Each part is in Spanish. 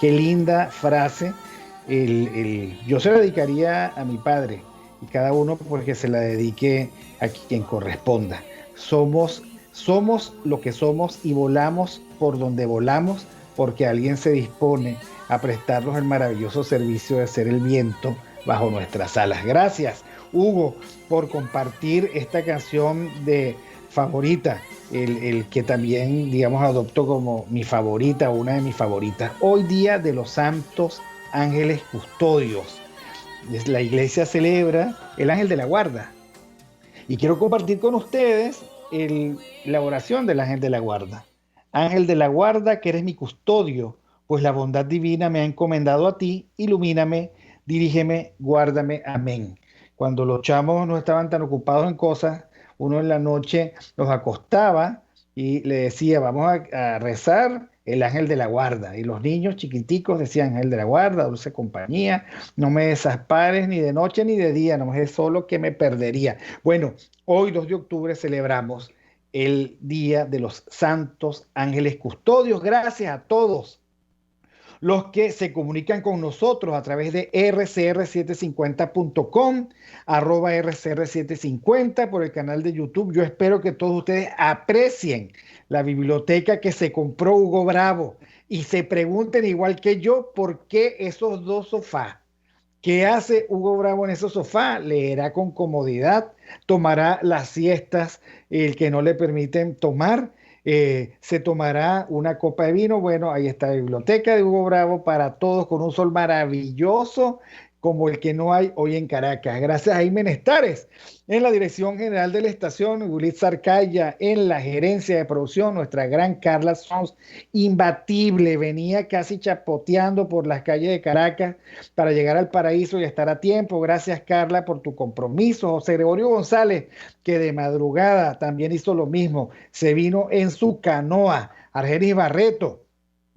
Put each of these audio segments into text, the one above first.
Qué linda frase. Yo se la dedicaría a mi padre y cada uno porque se la dedique a quien corresponda. Somos lo que somos y volamos por donde volamos porque alguien se dispone a prestarnos el maravilloso servicio de ser el viento bajo nuestras alas. Gracias, Hugo, por compartir esta canción de favorita, el que también, digamos, adopto como mi favorita, una de mis favoritas. Hoy día de los Santos Ángeles Custodios. La iglesia celebra el ángel de la guarda. Y quiero compartir con ustedes la oración del ángel de la guarda. Ángel de la guarda, que eres mi custodio, pues la bondad divina me ha encomendado a ti, ilumíname, dirígeme, guárdame, amén. Cuando los chamos no estaban tan ocupados en cosas, uno en la noche los acostaba y le decía, vamos a rezar el ángel de la guarda. Y los niños chiquiticos decían, ángel de la guarda, dulce compañía, no me desampares ni de noche ni de día, no es solo que me perdería. Bueno, hoy 2 de octubre celebramos el Día de los Santos Ángeles Custodios. Gracias a todos los que se comunican con nosotros a través de rcr750.com, @rcr750 por el canal de YouTube. Yo espero que todos ustedes aprecien la biblioteca que se compró Hugo Bravo y se pregunten igual que yo por qué esos 2 sofás. ¿Qué hace Hugo Bravo en ese sofá? Leerá con comodidad, tomará las siestas, el que no le permiten tomar, se tomará una copa de vino. Bueno, ahí está la biblioteca de Hugo Bravo para todos con un sol maravilloso como el que no hay hoy en Caracas. Gracias a Jaime Nestares en la dirección general de la estación, Ulit Sarcaya en la gerencia de producción, nuestra gran Carla Sons, imbatible, venía casi chapoteando por las calles de Caracas para llegar al paraíso y estar a tiempo. Gracias, Carla, por tu compromiso. José Gregorio González, que de madrugada también hizo lo mismo, se vino en su canoa. Argenis Barreto,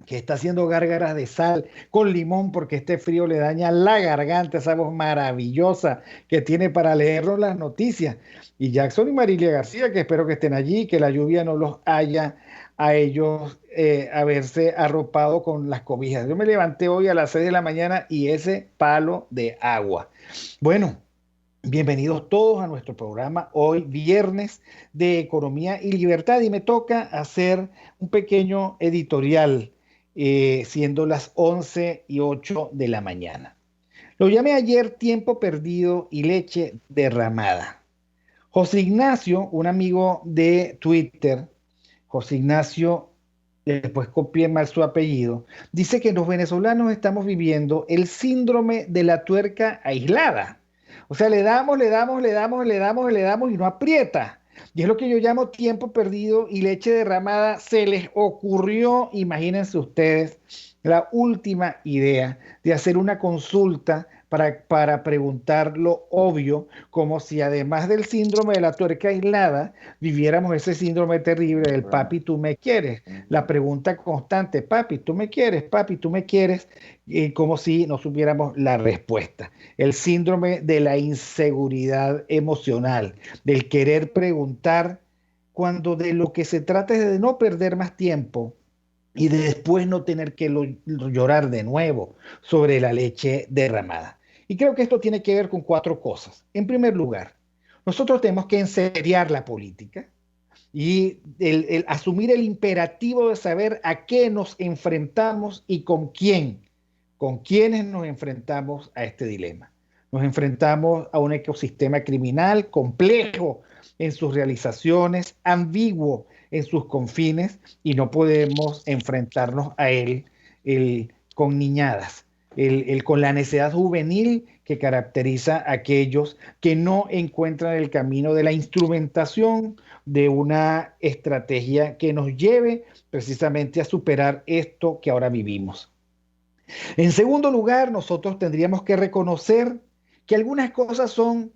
que está haciendo gárgaras de sal con limón porque este frío le daña la garganta, esa voz maravillosa que tiene para leernos las noticias. Y Jackson y Marilia García, que espero que estén allí, que la lluvia no los haya a ellos haberse arropado con las cobijas. Yo me levanté hoy a las 6 de la mañana y ese palo de agua. Bueno, bienvenidos todos a nuestro programa hoy viernes de Economía y Libertad y me toca hacer un pequeño editorial siendo las 11:08 de la mañana. Lo llamé ayer tiempo perdido y leche derramada. José Ignacio, un amigo de Twitter, José Ignacio, después copié mal su apellido, dice que los venezolanos estamos viviendo el síndrome de la tuerca aislada. O sea, le damos y no aprieta. Y es lo que yo llamo tiempo perdido y leche derramada. Se les ocurrió, imagínense ustedes, la última idea de hacer una consulta para preguntar lo obvio, como si además del síndrome de la tuerca aislada, viviéramos ese síndrome terrible del papi, tú me quieres. La pregunta constante, papi, tú me quieres, papi, tú me quieres, como si no supiéramos la respuesta. El síndrome de la inseguridad emocional, del querer preguntar cuando de lo que se trata es de no perder más tiempo y de después no tener que llorar de nuevo sobre la leche derramada. Y creo que esto tiene que ver con 4 cosas. En primer lugar, nosotros tenemos que enseriar la política y el asumir el imperativo de saber a qué nos enfrentamos y con quién, con quiénes nos enfrentamos a este dilema. Nos enfrentamos a un ecosistema criminal complejo en sus realizaciones, ambiguo en sus confines, y no podemos enfrentarnos a él con niñadas, con la necedad juvenil que caracteriza a aquellos que no encuentran el camino de la instrumentación de una estrategia que nos lleve precisamente a superar esto que ahora vivimos. En segundo lugar, nosotros tendríamos que reconocer que algunas cosas son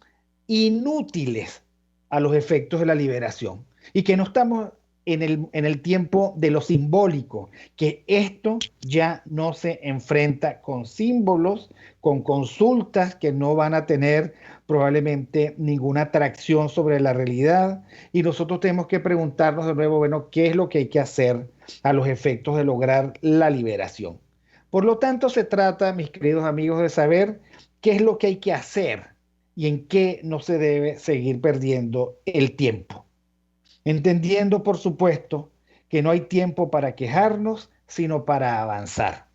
inútiles a los efectos de la liberación y que no estamos en el tiempo de lo simbólico, que esto ya no se enfrenta con símbolos, con consultas que no van a tener probablemente ninguna atracción sobre la realidad, y nosotros tenemos que preguntarnos de nuevo, bueno, ¿qué es lo que hay que hacer a los efectos de lograr la liberación? Por lo tanto, se trata, mis queridos amigos, de saber qué es lo que hay que hacer y en qué no se debe seguir perdiendo el tiempo. Entendiendo, por supuesto, que no hay tiempo para quejarnos, sino para avanzar.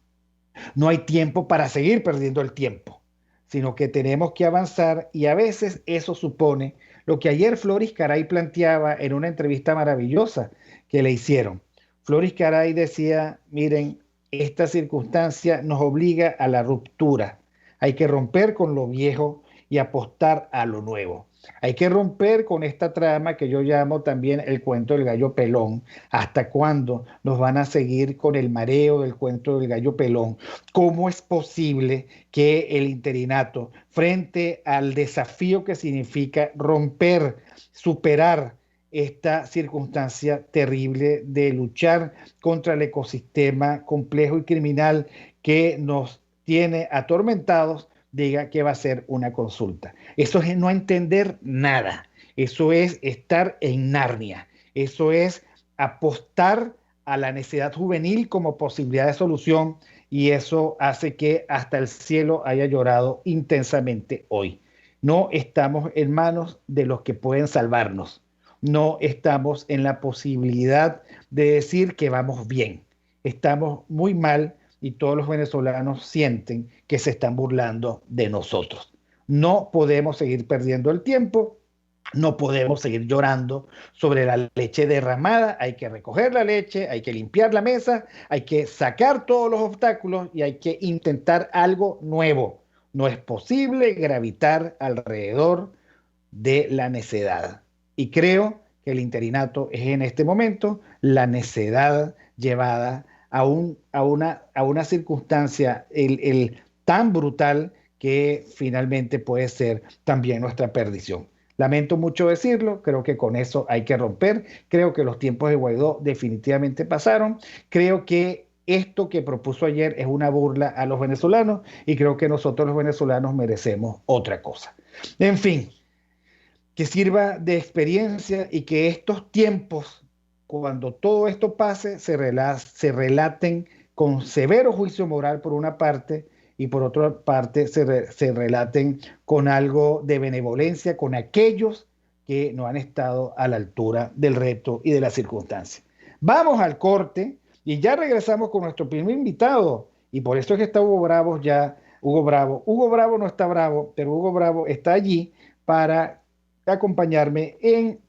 No hay tiempo para seguir perdiendo el tiempo, sino que tenemos que avanzar y a veces eso supone lo que ayer Floris Caray planteaba en una entrevista maravillosa que le hicieron. Floris Caray decía, miren, esta circunstancia nos obliga a la ruptura. Hay que romper con lo viejo y apostar a lo nuevo. Hay que romper con esta trama que yo llamo también el cuento del gallo pelón. ¿Hasta cuándo nos van a seguir con el mareo del cuento del gallo pelón? ¿Cómo es posible que el interinato, frente al desafío que significa romper, superar esta circunstancia terrible de luchar contra el ecosistema complejo y criminal que nos tiene atormentados, diga que va a ser una consulta? Eso es no entender nada. Eso es estar en Narnia. Eso es apostar a la necedad juvenil como posibilidad de solución, y eso hace que hasta el cielo haya llorado intensamente hoy. No estamos en manos de los que pueden salvarnos. No estamos en la posibilidad de decir que vamos bien. Estamos muy mal y todos los venezolanos sienten que se están burlando de nosotros. No podemos seguir perdiendo el tiempo. No podemos seguir llorando sobre la leche derramada. Hay que recoger la leche, hay que limpiar la mesa, hay que sacar todos los obstáculos y hay que intentar algo nuevo. No es posible gravitar alrededor de la necedad. Y creo que el interinato es en este momento la necedad llevada a una circunstancia tan brutal que finalmente puede ser también nuestra perdición. Lamento mucho decirlo, creo que con eso hay que romper. Creo que los tiempos de Guaidó definitivamente pasaron. Creo que esto que propuso ayer es una burla a los venezolanos y creo que nosotros los venezolanos merecemos otra cosa. En fin, que sirva de experiencia y que estos tiempos, cuando todo esto pase, se relaten con severo juicio moral por una parte y por otra parte se relaten con algo de benevolencia con aquellos que no han estado a la altura del reto y de la circunstancia. Vamos al corte y ya regresamos con nuestro primer invitado, y por eso es que está Hugo Bravo ya. Hugo Bravo no está bravo, pero Hugo Bravo está allí para acompañarme en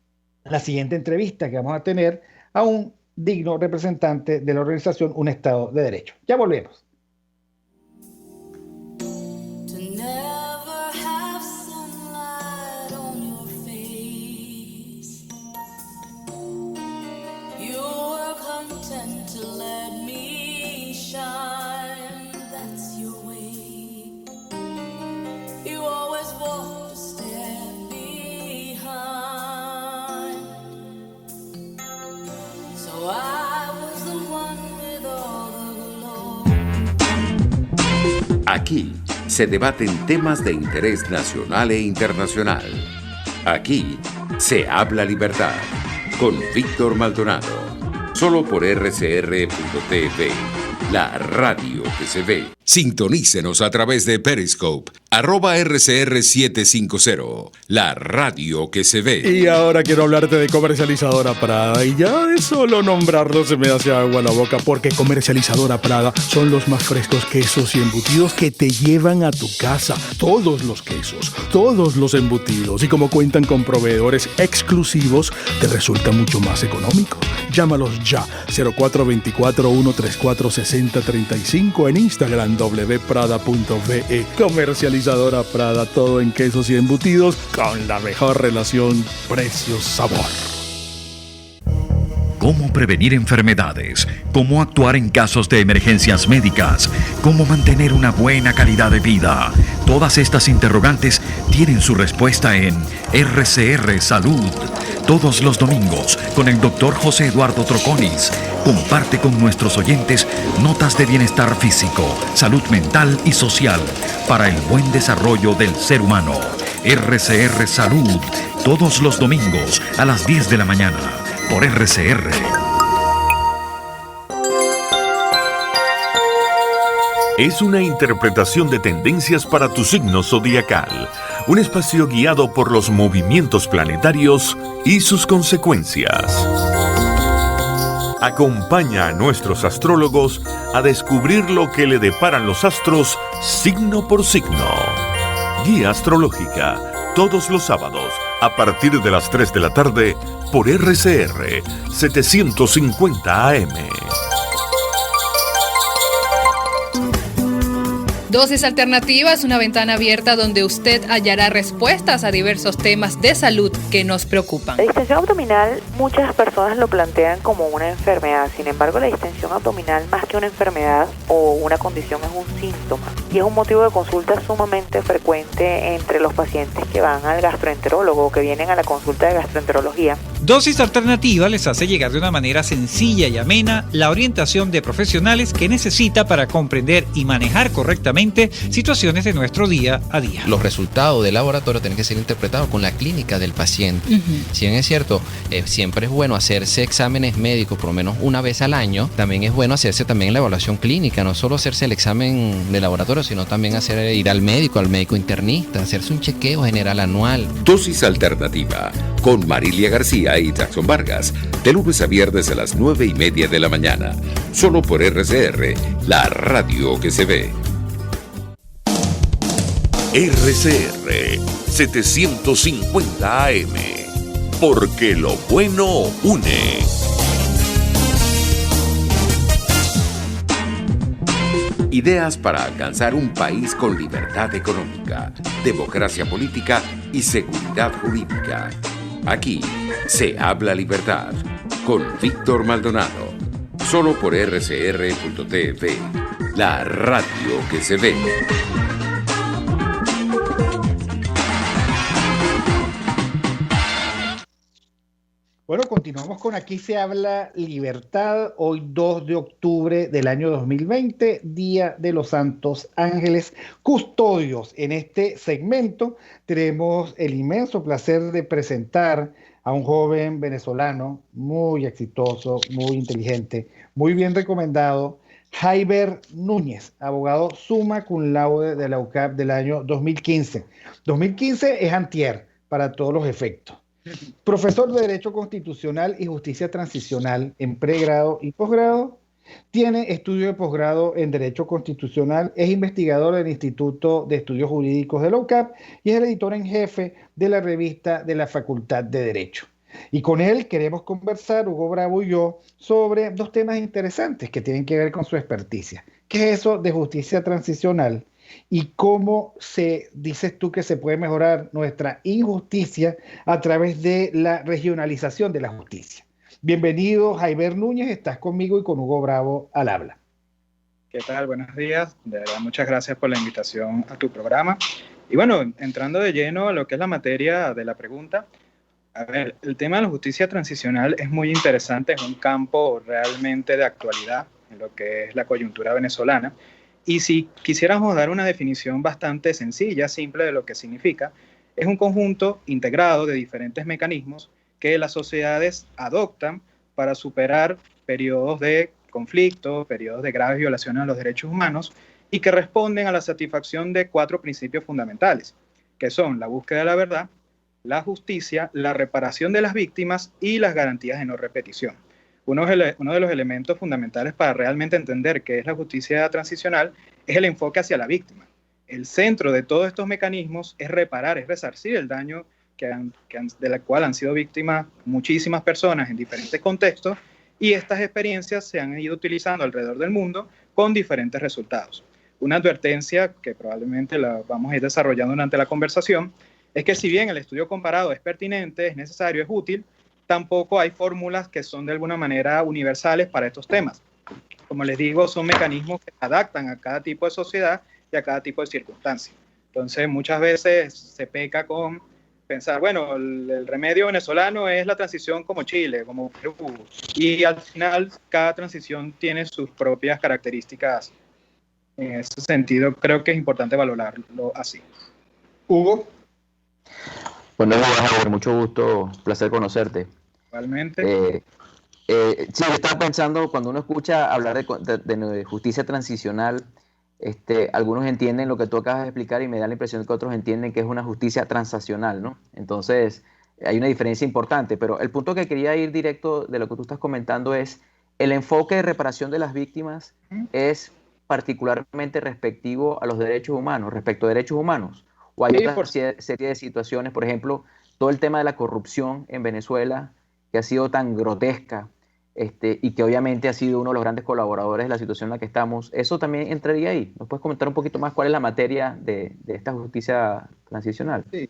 la siguiente entrevista que vamos a tener a un digno representante de la organización Un Estado de Derecho. Ya volvemos. Aquí se debaten temas de interés nacional e internacional. Aquí se habla libertad con Víctor Maldonado. Solo por RCR.tv, la radio que se ve. Sintonícenos a través de Periscope, @RCR750, la radio que se ve. Y ahora quiero hablarte de Comercializadora Prada. Y ya de solo nombrarlo se me hace agua la boca, porque Comercializadora Prada son los más frescos quesos y embutidos que te llevan a tu casa. Todos los quesos, todos los embutidos. Y como cuentan con proveedores exclusivos, te resulta mucho más económico. Llámalos ya, 0424-134-6035 en Instagram, wprada.ve. Comercializadora Prada, todo en quesos y embutidos con la mejor relación precio-sabor. ¿Cómo prevenir enfermedades? ¿Cómo actuar en casos de emergencias médicas? ¿Cómo mantener una buena calidad de vida? Todas estas interrogantes tienen su respuesta en RCR Salud. Todos los domingos, con el Dr. José Eduardo Troconis, comparte con nuestros oyentes notas de bienestar físico, salud mental y social para el buen desarrollo del ser humano. RCR Salud, todos los domingos a las 10 de la mañana, por RCR. Es una interpretación de tendencias para tu signo zodiacal. Un espacio guiado por los movimientos planetarios y sus consecuencias. Acompaña a nuestros astrólogos a descubrir lo que le deparan los astros signo por signo. Guía astrológica, todos los sábados a partir de las 3 de la tarde por RCR 750 AM. Dosis Alternativa es una ventana abierta donde usted hallará respuestas a diversos temas de salud que nos preocupan. La distensión abdominal, muchas personas lo plantean como una enfermedad. Sin embargo, la distensión abdominal, más que una enfermedad o una condición, es un síntoma y es un motivo de consulta sumamente frecuente entre los pacientes que van al gastroenterólogo o que vienen a la consulta de gastroenterología. Dosis Alternativa les hace llegar de una manera sencilla y amena la orientación de profesionales que necesita para comprender y manejar correctamente situaciones de nuestro día a día. Los resultados del laboratorio tienen que ser interpretados con la clínica del paciente. Si bien es cierto, siempre es bueno hacerse exámenes médicos por lo menos una vez al año, también es bueno hacerse también la evaluación clínica, no solo hacerse el examen de laboratorio, sino también ir al médico internista, hacerse un chequeo general anual. Dosis Alternativa con Marilia García y Jackson Vargas, de lunes a viernes a las 9:30 de la mañana, solo por RCR, la radio que se ve. RCR 750 AM, porque lo bueno une. Ideas para alcanzar un país con libertad económica, democracia política y seguridad jurídica. Aquí se habla libertad con Víctor Maldonado, solo por RCR.tv, la radio que se ve. Bueno, continuamos con Aquí se habla libertad, hoy 2 de octubre del año 2020, Día de los Santos Ángeles Custodios. En este segmento tenemos el inmenso placer de presentar a un joven venezolano muy exitoso, muy inteligente, muy bien recomendado, Jaiber Núñez, abogado summa cum laude de la UCAP del año 2015. 2015 es antier para todos los efectos. Profesor de Derecho Constitucional y Justicia Transicional en pregrado y posgrado, tiene estudio de posgrado en Derecho Constitucional, es investigador del Instituto de Estudios Jurídicos de la UCAP y es el editor en jefe de la revista de la Facultad de Derecho. Y con él queremos conversar, Hugo Bravo y yo, sobre dos temas interesantes que tienen que ver con su experticia. ¿Qué es eso de justicia transicional? Y cómo dices tú que se puede mejorar nuestra injusticia a través de la regionalización de la justicia. Bienvenido, Jaiber Núñez, estás conmigo y con Hugo Bravo al habla. ¿Qué tal? Buenos días. De verdad, muchas gracias por la invitación a tu programa. Y bueno, entrando de lleno a lo que es la materia de la pregunta, a ver, el tema de la justicia transicional es muy interesante, es un campo realmente de actualidad en lo que es la coyuntura venezolana. Y si quisiéramos dar una definición bastante sencilla, simple de lo que significa, es un conjunto integrado de diferentes mecanismos que las sociedades adoptan para superar periodos de conflicto, periodos de graves violaciones a los derechos humanos y que responden a la satisfacción de 4 principios fundamentales, que son la búsqueda de la verdad, la justicia, la reparación de las víctimas y las garantías de no repetición. Uno de los elementos fundamentales para realmente entender qué es la justicia transicional es el enfoque hacia la víctima. El centro de todos estos mecanismos es reparar, es resarcir el daño de la cual han sido víctimas muchísimas personas en diferentes contextos, y estas experiencias se han ido utilizando alrededor del mundo con diferentes resultados. Una advertencia que probablemente la vamos a ir desarrollando durante la conversación es que si bien el estudio comparado es pertinente, es necesario, es útil, tampoco hay fórmulas que son de alguna manera universales para estos temas. Como les digo, son mecanismos que se adaptan a cada tipo de sociedad y a cada tipo de circunstancia. Entonces, muchas veces se peca con pensar, bueno, el remedio venezolano es la transición como Chile, como Perú, y al final cada transición tiene sus propias características. En ese sentido, creo que es importante valorarlo así. Hugo. Buenos días, Javier, mucho gusto, placer conocerte. Igualmente. Sí, estaba pensando, cuando uno escucha hablar de justicia transicional, algunos entienden lo que tú acabas de explicar y me da la impresión de que otros entienden que es una justicia transaccional, ¿no? Entonces, hay una diferencia importante, pero el punto que quería ir directo de lo que tú estás comentando es el enfoque de reparación de las víctimas es particularmente respectivo a los derechos humanos, respecto a derechos humanos, o hay otra serie de situaciones, por ejemplo, todo el tema de la corrupción en Venezuela, que ha sido tan grotesca, y que obviamente ha sido uno de los grandes colaboradores de la situación en la que estamos. ¿Eso también entraría ahí? ¿Nos puedes comentar un poquito más cuál es la materia de esta justicia transicional? Sí.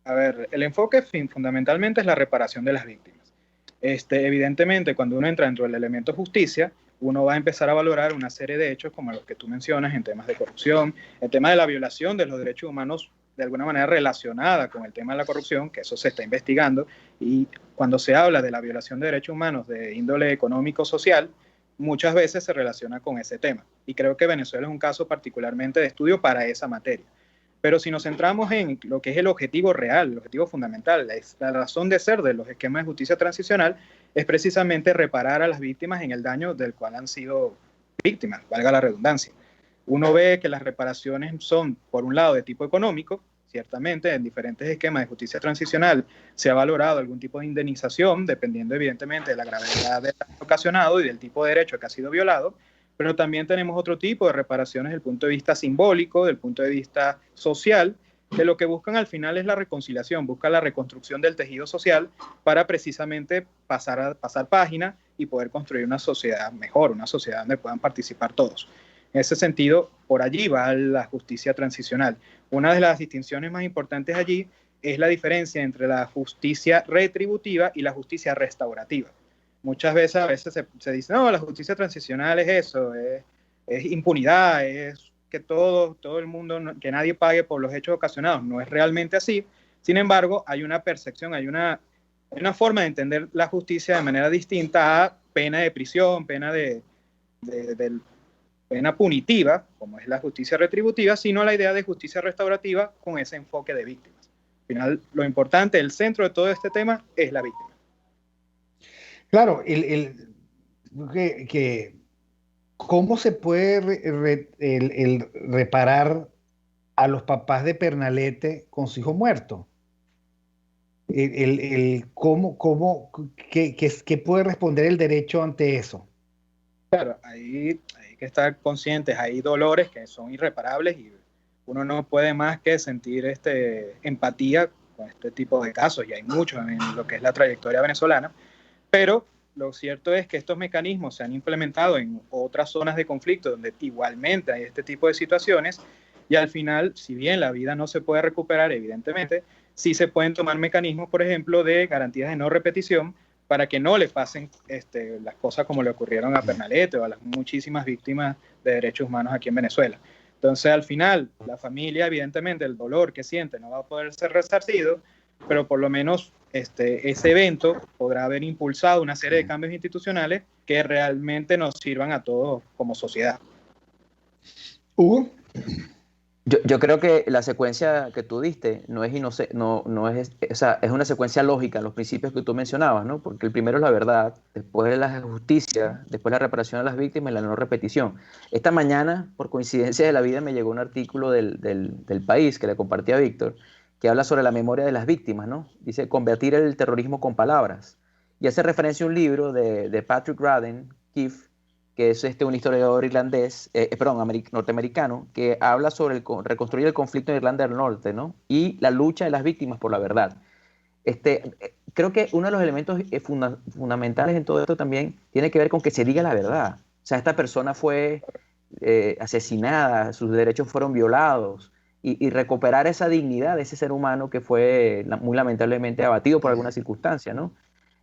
A ver, el enfoque fundamentalmente es la reparación de las víctimas. Evidentemente, cuando uno entra dentro del elemento justicia, uno va a empezar a valorar una serie de hechos como los que tú mencionas en temas de corrupción, el tema de la violación de los derechos humanos de alguna manera relacionada con el tema de la corrupción, que eso se está investigando, y cuando se habla de la violación de derechos humanos de índole económico-social, muchas veces se relaciona con ese tema. Y creo que Venezuela es un caso particularmente de estudio para esa materia. Pero si nos centramos en lo que es el objetivo real, el objetivo fundamental, la razón de ser de los esquemas de justicia transicional es precisamente reparar a las víctimas en el daño del cual han sido víctimas, valga la redundancia. Uno ve que las reparaciones son, por un lado, de tipo económico. Ciertamente, en diferentes esquemas de justicia transicional se ha valorado algún tipo de indemnización, dependiendo evidentemente de la gravedad del daño ocasionado y del tipo de derecho que ha sido violado, pero también tenemos otro tipo de reparaciones desde el punto de vista simbólico, desde el punto de vista social, que lo que buscan al final es la reconciliación, buscan la reconstrucción del tejido social para precisamente pasar página y poder construir una sociedad mejor, una sociedad donde puedan participar todos. En ese sentido, por allí va la justicia transicional. Una de las distinciones más importantes allí es la diferencia entre la justicia retributiva y la justicia restaurativa. Muchas veces se dice, no, la justicia transicional es eso, es impunidad, es que todo el mundo, que nadie pague por los hechos ocasionados. No es realmente así. Sin embargo, hay una percepción, hay una forma de entender la justicia de manera distinta a pena de prisión, pena pena punitiva, como es la justicia retributiva, sino la idea de justicia restaurativa con ese enfoque de víctimas. Al final, lo importante, el centro de todo este tema es la víctima. Claro, ¿cómo se puede reparar a los papás de Pernalete con su hijo muerto? ¿Qué puede responder el derecho ante eso? Claro, hay que estar conscientes, hay dolores que son irreparables y uno no puede más que sentir empatía con este tipo de casos, y hay muchos en lo que es la trayectoria venezolana, pero lo cierto es que estos mecanismos se han implementado en otras zonas de conflicto donde igualmente hay este tipo de situaciones, y al final, si bien la vida no se puede recuperar, evidentemente, sí se pueden tomar mecanismos, por ejemplo, de garantías de no repetición, para que no le pasen las cosas como le ocurrieron a Pernalete o a las muchísimas víctimas de derechos humanos aquí en Venezuela. Entonces, al final, la familia, evidentemente, el dolor que siente no va a poder ser resarcido, pero por lo menos ese evento podrá haber impulsado una serie de cambios institucionales que realmente nos sirvan a todos como sociedad. Hugo. Yo creo que la secuencia que tú diste no es es una secuencia lógica en los principios que tú mencionabas, ¿no? Porque el primero es la verdad, después es la justicia, después la reparación a las víctimas y la no repetición. Esta mañana, por coincidencia de la vida, me llegó un artículo del País que le compartí a Víctor, que habla sobre la memoria de las víctimas, ¿no? Dice, combatir el terrorismo con palabras. Y hace referencia a un libro de Patrick Radden Keefe, que es un historiador irlandés, norteamericano, que habla sobre reconstruir el conflicto en Irlanda del Norte, ¿no? Y la lucha de las víctimas por la verdad. Creo que uno de los elementos fundamentales en todo esto también tiene que ver con que se diga la verdad. O sea, esta persona fue asesinada, sus derechos fueron violados, y recuperar esa dignidad de ese ser humano que fue muy lamentablemente abatido por alguna circunstancia, ¿no?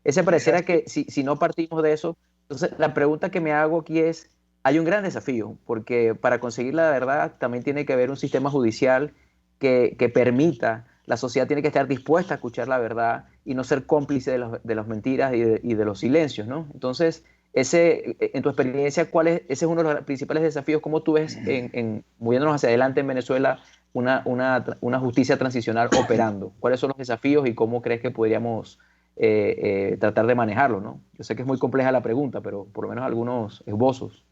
Ese pareciera que si no partimos de eso. Entonces, la pregunta que me hago aquí es, hay un gran desafío, porque para conseguir la verdad también tiene que haber un sistema judicial que permita, la sociedad tiene que estar dispuesta a escuchar la verdad y no ser cómplice de las mentiras y de los silencios, ¿no? Entonces, en tu experiencia, ese es uno de los principales desafíos? ¿Cómo tú ves, moviéndonos hacia adelante en Venezuela, una justicia transicional operando? ¿Cuáles son los desafíos y cómo crees que podríamos tratar de manejarlo, ¿no? Yo sé que es muy compleja la pregunta, pero por lo menos algunos esbozos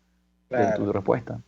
de tu respuesta.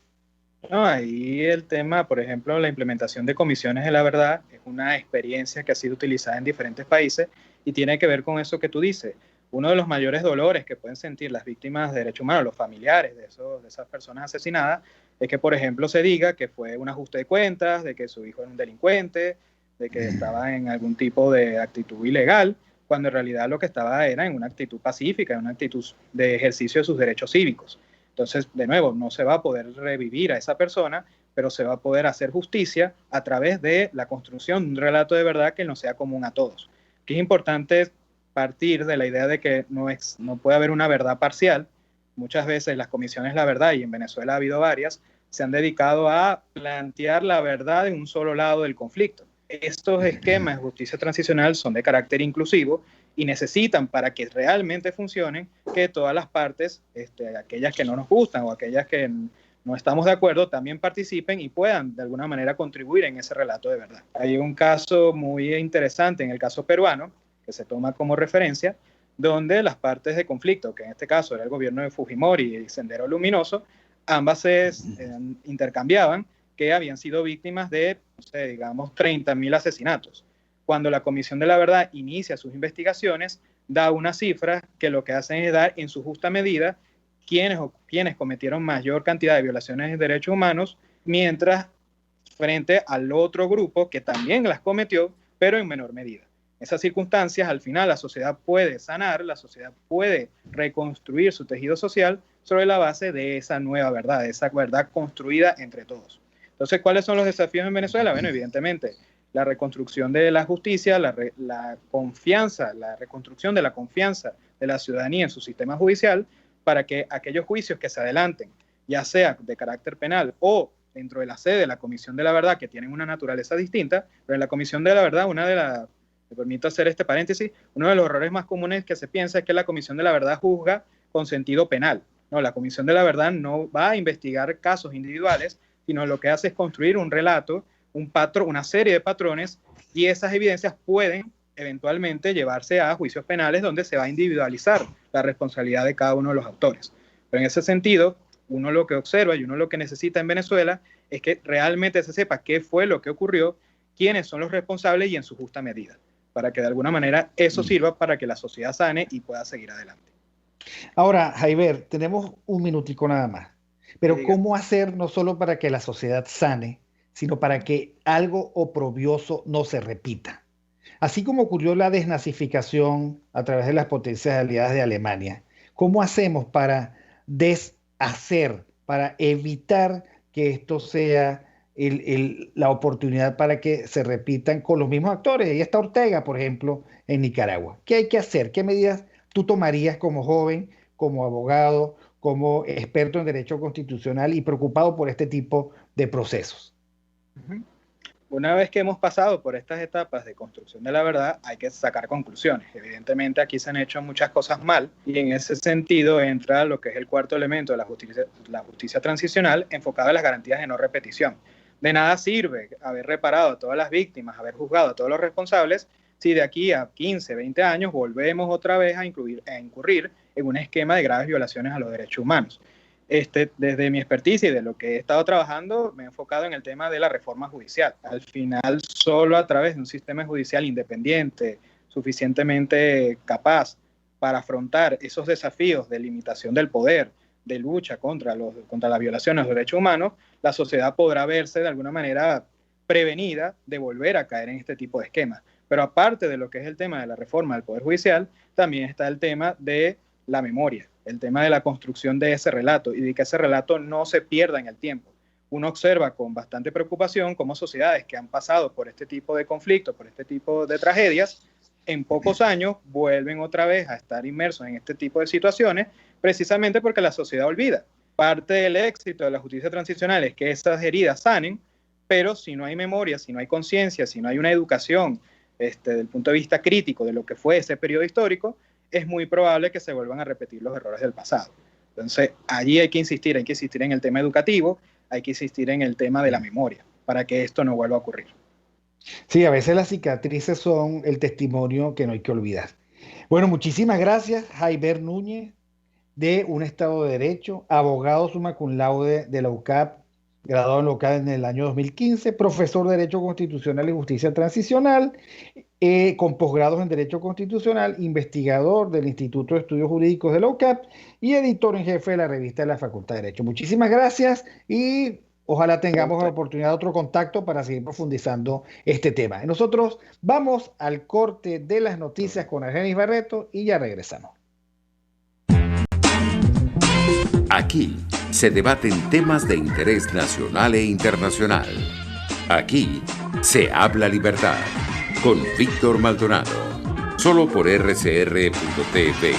No, ahí el tema, por ejemplo, la implementación de comisiones de la verdad es una experiencia que ha sido utilizada en diferentes países y tiene que ver con eso que tú dices. Uno de los mayores dolores que pueden sentir las víctimas de derechos humanos, los familiares de esas personas asesinadas, es que, por ejemplo, se diga que fue un ajuste de cuentas, de que su hijo era un delincuente, de que estaba en algún tipo de actitud ilegal, cuando en realidad lo que estaba era en una actitud pacífica, en una actitud de ejercicio de sus derechos cívicos. Entonces, de nuevo, no se va a poder revivir a esa persona, pero se va a poder hacer justicia a través de la construcción de un relato de verdad que no sea común a todos. Que es importante partir de la idea de que no puede haber una verdad parcial. Muchas veces las comisiones de la verdad, y en Venezuela ha habido varias, se han dedicado a plantear la verdad en un solo lado del conflicto. Estos esquemas de justicia transicional son de carácter inclusivo y necesitan, para que realmente funcionen, que todas las partes, aquellas que no nos gustan o aquellas que no estamos de acuerdo, también participen y puedan de alguna manera contribuir en ese relato de verdad. Hay un caso muy interesante en el caso peruano, que se toma como referencia, donde las partes de conflicto, que en este caso era el gobierno de Fujimori y Sendero Luminoso, ambas se intercambiaban que habían sido víctimas de, no sé, digamos, 30.000 asesinatos. Cuando la Comisión de la Verdad inicia sus investigaciones, da una cifra que lo que hacen es dar en su justa medida quienes cometieron mayor cantidad de violaciones de derechos humanos, mientras frente al otro grupo que también las cometió, pero en menor medida. En esas circunstancias, al final, la sociedad puede sanar, la sociedad puede reconstruir su tejido social sobre la base de esa nueva verdad, de esa verdad construida entre todos. Entonces, ¿cuáles son los desafíos en Venezuela? Bueno, evidentemente, la reconstrucción de la justicia, la confianza, la reconstrucción de la confianza de la ciudadanía en su sistema judicial, para que aquellos juicios que se adelanten, ya sea de carácter penal o dentro de la sede de la Comisión de la Verdad, que tienen una naturaleza distinta, pero en la Comisión de la Verdad, me permito hacer este paréntesis, uno de los errores más comunes que se piensa es que la Comisión de la Verdad juzga con sentido penal. No, la Comisión de la Verdad no va a investigar casos individuales, sino lo que hace es construir un relato, un patrón, una serie de patrones, y esas evidencias pueden eventualmente llevarse a juicios penales donde se va a individualizar la responsabilidad de cada uno de los autores. Pero en ese sentido, uno lo que observa y uno lo que necesita en Venezuela es que realmente se sepa qué fue lo que ocurrió, quiénes son los responsables y en su justa medida, para que de alguna manera eso sirva para que la sociedad sane y pueda seguir adelante. Ahora, Jaiber, tenemos un minutico nada más, pero ¿cómo hacer no solo para que la sociedad sane, sino para que algo oprobioso no se repita? Así como ocurrió la desnazificación a través de las potencias aliadas de Alemania, ¿cómo hacemos para deshacer, para evitar que esto sea la oportunidad para que se repitan con los mismos actores? Ahí está Ortega, por ejemplo, en Nicaragua. ¿Qué hay que hacer? ¿Qué medidas tú tomarías como joven, como abogado, como experto en derecho constitucional y preocupado por este tipo de procesos? Una vez que hemos pasado por estas etapas de construcción de la verdad, hay que sacar conclusiones. Evidentemente aquí se han hecho muchas cosas mal y en ese sentido entra lo que es el cuarto elemento de la justicia transicional, enfocada en las garantías de no repetición. De nada sirve haber reparado a todas las víctimas, haber juzgado a todos los responsables, si de aquí a 15, 20 años volvemos otra vez a incurrir en un esquema de graves violaciones a los derechos humanos. Desde mi experticia y de lo que he estado trabajando, me he enfocado en el tema de la reforma judicial. Al final, solo a través de un sistema judicial independiente, suficientemente capaz para afrontar esos desafíos de limitación del poder, de lucha contra la violación a los derechos humanos, la sociedad podrá verse de alguna manera prevenida de volver a caer en este tipo de esquemas. Pero aparte de lo que es el tema de la reforma del Poder Judicial, también está el tema de la memoria, el tema de la construcción de ese relato y de que ese relato no se pierda en el tiempo. Uno observa con bastante preocupación cómo sociedades que han pasado por este tipo de conflictos, por este tipo de tragedias, en pocos años vuelven otra vez a estar inmersos en este tipo de situaciones, precisamente porque la sociedad olvida. Parte del éxito de la justicia transicional es que esas heridas sanen, pero si no hay memoria, si no hay conciencia, si no hay una educación desde el punto de vista crítico de lo que fue ese periodo histórico, es muy probable que se vuelvan a repetir los errores del pasado. Entonces, allí hay que insistir en el tema educativo, hay que insistir en el tema de la memoria, para que esto no vuelva a ocurrir. Sí, a veces las cicatrices son el testimonio que no hay que olvidar. Bueno, muchísimas gracias, Jaiber Núñez, de Un Estado de Derecho, abogado summa cum laude de la UCAP, graduado en local en el año 2015, profesor de Derecho Constitucional y Justicia Transicional, con posgrados en Derecho Constitucional, investigador del Instituto de Estudios Jurídicos de la UCAP y editor en jefe de la revista de la Facultad de Derecho. Muchísimas gracias y ojalá tengamos la oportunidad de otro contacto para seguir profundizando este tema. Y nosotros vamos al corte de las noticias con Argenis Barreto y ya regresamos. Aquí se debaten temas de interés nacional e internacional. Aquí se habla libertad con Víctor Maldonado. Solo por RCR.tv,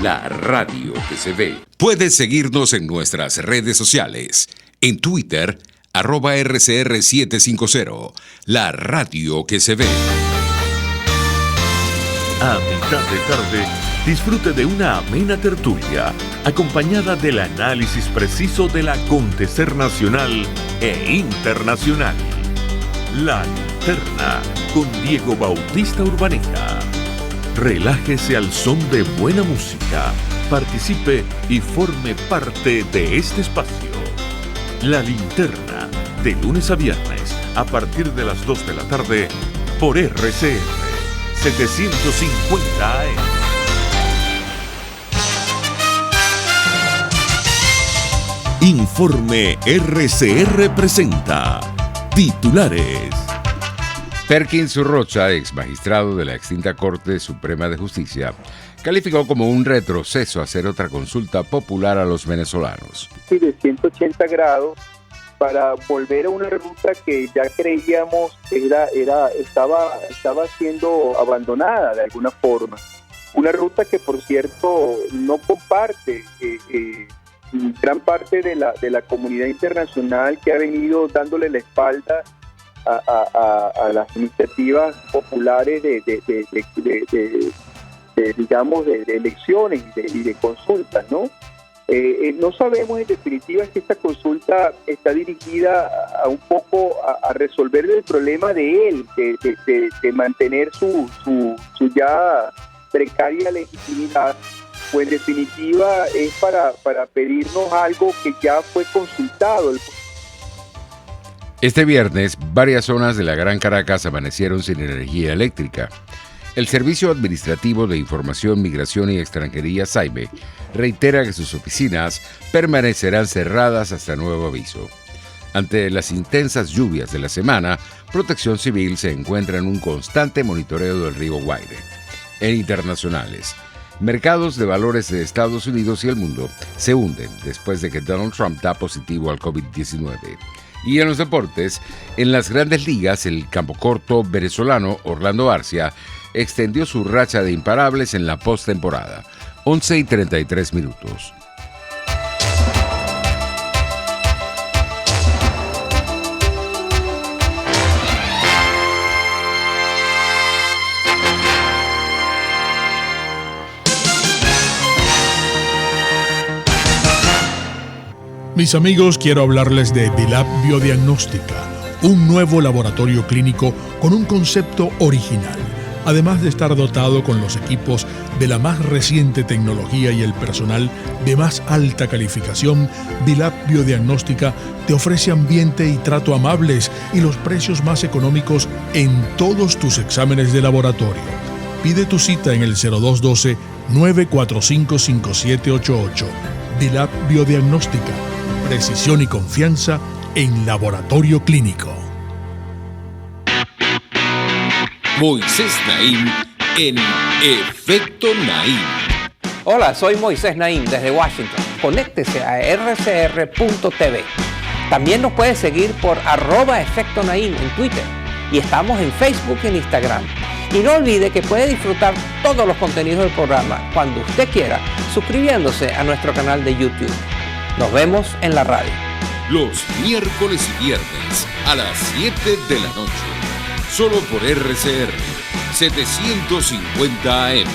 la radio que se ve. Puedes seguirnos en nuestras redes sociales. En Twitter, @RCR750, la radio que se ve. A mitad de tarde, disfrute de una amena tertulia, acompañada del análisis preciso del acontecer nacional e internacional. La Linterna, con Diego Bautista Urbaneja. Relájese al son de buena música, participe y forme parte de este espacio. La Linterna, de lunes a viernes, a partir de las 2 de la tarde, por RCR 750 AM. Informe RCR presenta titulares. Perkins Rocha, ex magistrado de la extinta Corte Suprema de Justicia, calificó como un retroceso hacer otra consulta popular a los venezolanos. De 180 grados para volver a una ruta que ya creíamos estaba siendo abandonada de alguna forma. Una ruta que, por cierto, no comparte gran parte de la comunidad internacional, que ha venido dándole la espalda a las iniciativas populares de elecciones y de consultas, ¿no? No sabemos en definitiva si esta consulta está dirigida un poco a resolver el problema de él, de mantener su ya precaria legitimidad, o en definitiva es para pedirnos algo que ya fue consultado. Este viernes, varias zonas de la Gran Caracas amanecieron sin energía eléctrica. El Servicio Administrativo de Información, Migración y Extranjería, SAIME, reitera que sus oficinas permanecerán cerradas hasta nuevo aviso. Ante las intensas lluvias de la semana, Protección Civil se encuentra en un constante monitoreo del río Guaire. En internacionales, mercados de valores de Estados Unidos y el mundo se hunden después de que Donald Trump da positivo al COVID-19. Y en los deportes, en las grandes ligas, el campocorto venezolano Orlando Arcia extendió su racha de imparables en la postemporada, 11:33 minutos. Mis amigos, quiero hablarles de Dilab Biodiagnóstica, un nuevo laboratorio clínico con un concepto original. Además de estar dotado con los equipos de la más reciente tecnología y el personal de más alta calificación, Dilab Biodiagnóstica te ofrece ambiente y trato amables y los precios más económicos en todos tus exámenes de laboratorio. Pide tu cita en el 0212-945-5788. Dilab Biodiagnóstica. Precisión y confianza en laboratorio clínico. Moisés Naim en Efecto Naim. Hola, soy Moisés Naim desde Washington. Conéctese a rcr.tv. También nos puede seguir por @Efecto Naim en Twitter. Y estamos en Facebook y en Instagram. Y no olvide que puede disfrutar todos los contenidos del programa cuando usted quiera, suscribiéndose a nuestro canal de YouTube. Nos vemos en la radio. Los miércoles y viernes a las 7 de la noche. Solo por RCR 750 AM.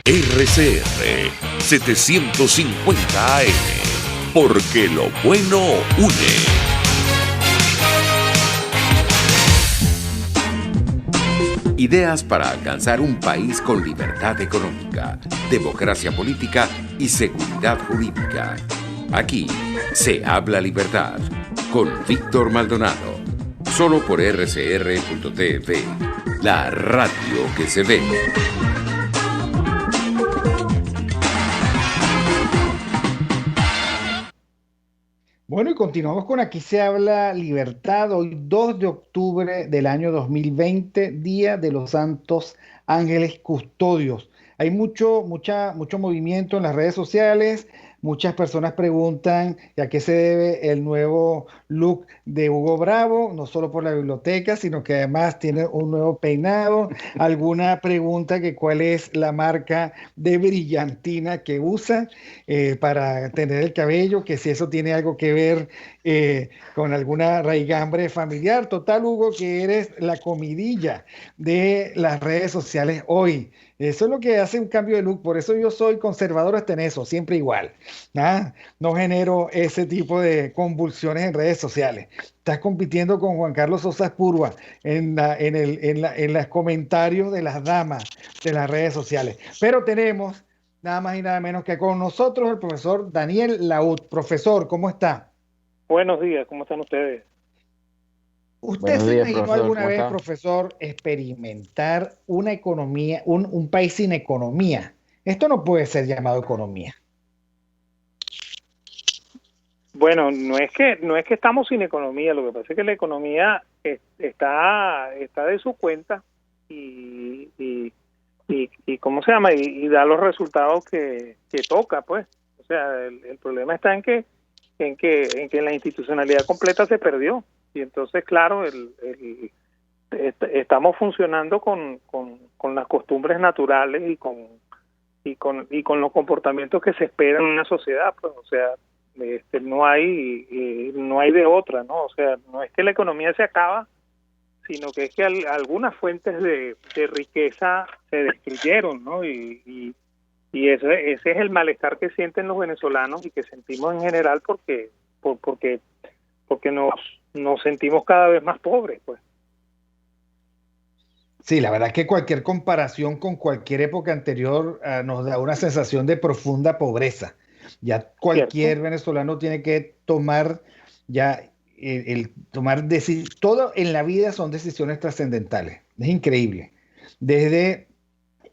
RCR 750 AM. Porque lo bueno une. Ideas para alcanzar un país con libertad económica, democracia política y seguridad jurídica. Aquí se habla libertad con Víctor Maldonado. Solo por RCR.tv, la radio que se ve. Bueno, y continuamos con Aquí se habla libertad, hoy 2 de octubre del año 2020, Día de los Santos Ángeles Custodios. Hay mucho movimiento en las redes sociales, muchas personas preguntan a qué se debe el nuevo look de Hugo Bravo, no solo por la biblioteca, sino que además tiene un nuevo peinado. Alguna pregunta que cuál es la marca de brillantina que usa para tener el cabello, que si eso tiene algo que ver con alguna raigambre familiar. Total, Hugo, que eres la comidilla de las redes sociales hoy. Eso es lo que hace un cambio de look, por eso yo soy conservador hasta en eso, siempre igual. No genero ese tipo de convulsiones en redes sociales. Estás compitiendo con Juan Carlos Sosa Espurua en los comentarios de las damas de las redes sociales. Pero tenemos nada más y nada menos que con nosotros el profesor Daniel Laud. Profesor, ¿cómo está? Buenos días, ¿cómo están ustedes? ¿Usted se imaginó alguna vez, profesor, experimentar una economía, un país sin economía? Esto no puede ser llamado economía. Bueno, no es que estamos sin economía, lo que pasa es que la economía está de su cuenta y ¿cómo se llama? Y da los resultados que toca, pues. O sea, el problema está en que la institucionalidad completa se perdió. Y entonces, claro, estamos funcionando con las costumbres naturales y con los comportamientos que se esperan en una sociedad, pues. O sea, no hay de otra, ¿no? O sea, no es que la economía se acaba, sino que es que algunas fuentes de riqueza se destruyeron, ¿no? Y ese es el malestar que sienten los venezolanos y que sentimos en general porque nos sentimos cada vez más pobres, pues. Sí, la verdad es que cualquier comparación con cualquier época anterior nos da una sensación de profunda pobreza. Ya cualquier venezolano tiene que tomar todo en la vida son decisiones trascendentales. Es increíble. Desde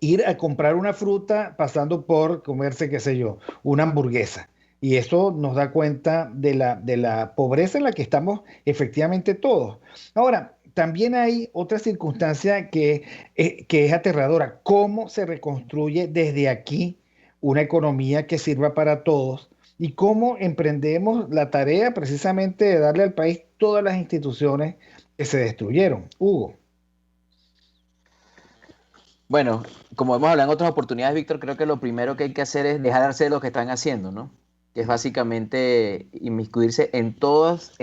ir a comprar una fruta, pasando por comerse, qué sé yo, una hamburguesa. Y eso nos da cuenta de la pobreza en la que estamos efectivamente todos. Ahora, también hay otra circunstancia que es aterradora. ¿Cómo se reconstruye desde aquí una economía que sirva para todos? ¿Y cómo emprendemos la tarea precisamente de darle al país todas las instituciones que se destruyeron? Hugo. Bueno, como hemos hablado en otras oportunidades, Víctor, creo que lo primero que hay que hacer es dejar de hacer lo que están haciendo, ¿no? Que es básicamente inmiscuirse en todos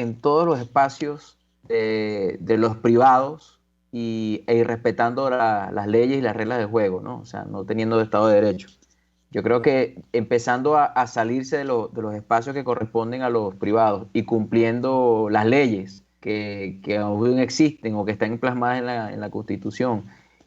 los espacios de los privados e ir respetando las leyes y las reglas del juego, ¿no? O sea, no teniendo Estado de Derecho. Yo creo que empezando a salirse de los espacios que corresponden a los privados y cumpliendo las leyes que aún existen o que están plasmadas en la Constitución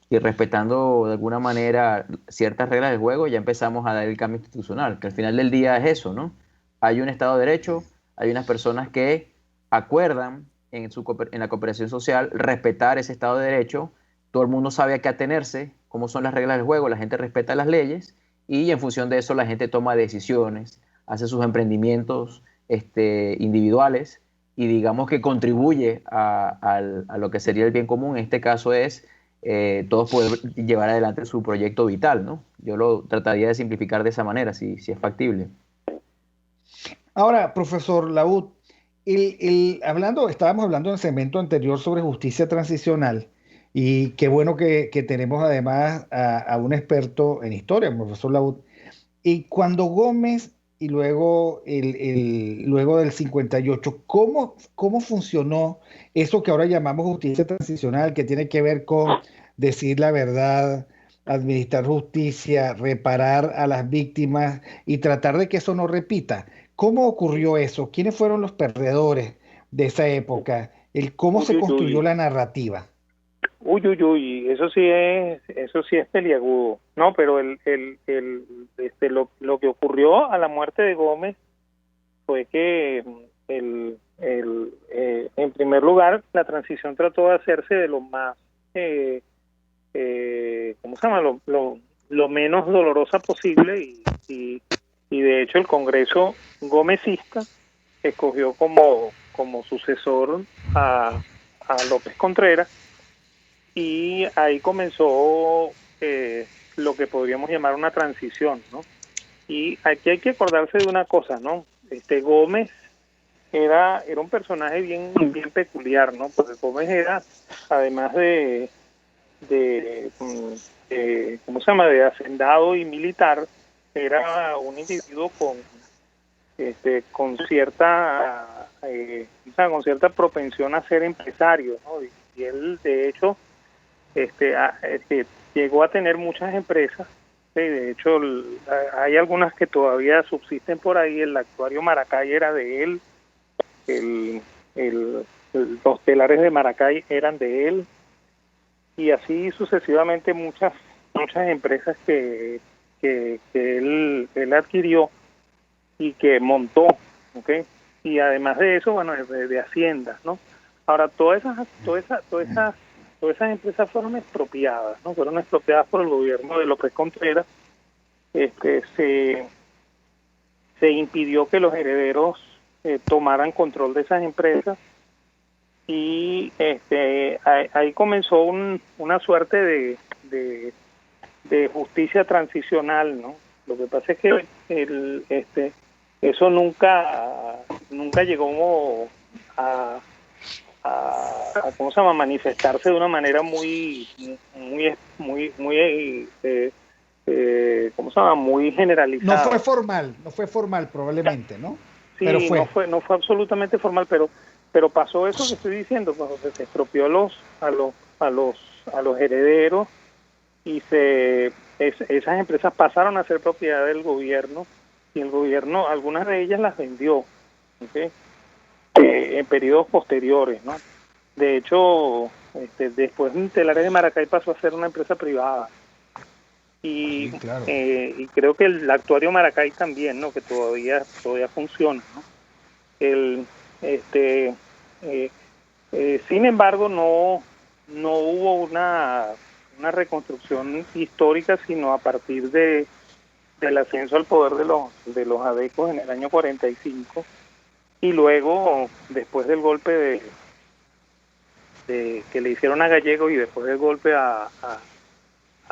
y respetando de alguna manera ciertas reglas del juego, ya empezamos a dar el cambio institucional, que al final del día es eso, ¿no? Hay un Estado de Derecho, hay unas personas que acuerdan en la cooperación social respetar ese Estado de Derecho, todo el mundo sabe a qué atenerse, cómo son las reglas del juego, la gente respeta las leyes y en función de eso la gente toma decisiones, hace sus emprendimientos individuales y digamos que contribuye a lo que sería el bien común. En este caso es todos poder llevar adelante su proyecto vital, ¿no? Yo lo trataría de simplificar de esa manera, si es factible. Ahora, profesor Laud, estábamos hablando en el segmento anterior sobre justicia transicional y qué bueno que tenemos además a un experto en historia, profesor Laud. Y cuando Gómez y luego del 58, ¿cómo funcionó eso que ahora llamamos justicia transicional, que tiene que ver con decir la verdad, administrar justicia, reparar a las víctimas y tratar de que eso no repita? ¿Cómo ocurrió eso? ¿Quiénes fueron los perdedores de esa época? ¿Cómo se construyó la narrativa? Eso sí es peliagudo, ¿no? Pero lo que ocurrió a la muerte de Gómez fue que en primer lugar, la transición trató de hacerse de lo más, ¿cómo se llama? Lo menos dolorosa posible y de hecho el Congreso gomecista escogió como sucesor a López Contreras y ahí comenzó lo que podríamos llamar una transición, ¿no? Y aquí hay que acordarse de una cosa, ¿no? Gómez era un personaje bien peculiar, ¿no? Porque Gómez era, además de ¿cómo se llama?, de hacendado y militar, era un individuo con cierta propensión a ser empresario, ¿no? Y él, de hecho, llegó a tener muchas empresas. Sí, de hecho, hay algunas que todavía subsisten por ahí. El actuario Maracay era de él, los telares de Maracay eran de él, y así sucesivamente muchas empresas que él adquirió y que montó, ¿okay? Y además de eso, bueno, de haciendas, ¿no? Ahora, todas esas empresas fueron expropiadas, ¿no? Fueron expropiadas por el gobierno de López Contreras. Se impidió que los herederos tomaran control de esas empresas y ahí comenzó una suerte de justicia transicional, ¿no? Lo que pasa es que eso nunca llegó a ¿cómo se llama?, manifestarse de una manera muy ¿cómo se llama?, muy generalizada. No fue formal probablemente, ¿no? Sí, pero no fue absolutamente formal, pero pasó eso que estoy diciendo, cuando se expropió a los herederos y esas empresas pasaron a ser propiedad del gobierno, y el gobierno, algunas de ellas las vendió, ¿okay? En periodos posteriores, ¿no? De hecho, después Telares de Maracay pasó a ser una empresa privada. Y, sí, claro. Y creo que el actuario Maracay también, ¿no?, que todavía funciona, ¿no? Sin embargo, no hubo una reconstrucción histórica, sino a partir del ascenso al poder de los adecos en el año 45, y luego, después del golpe que le hicieron a Gallegos y después del golpe a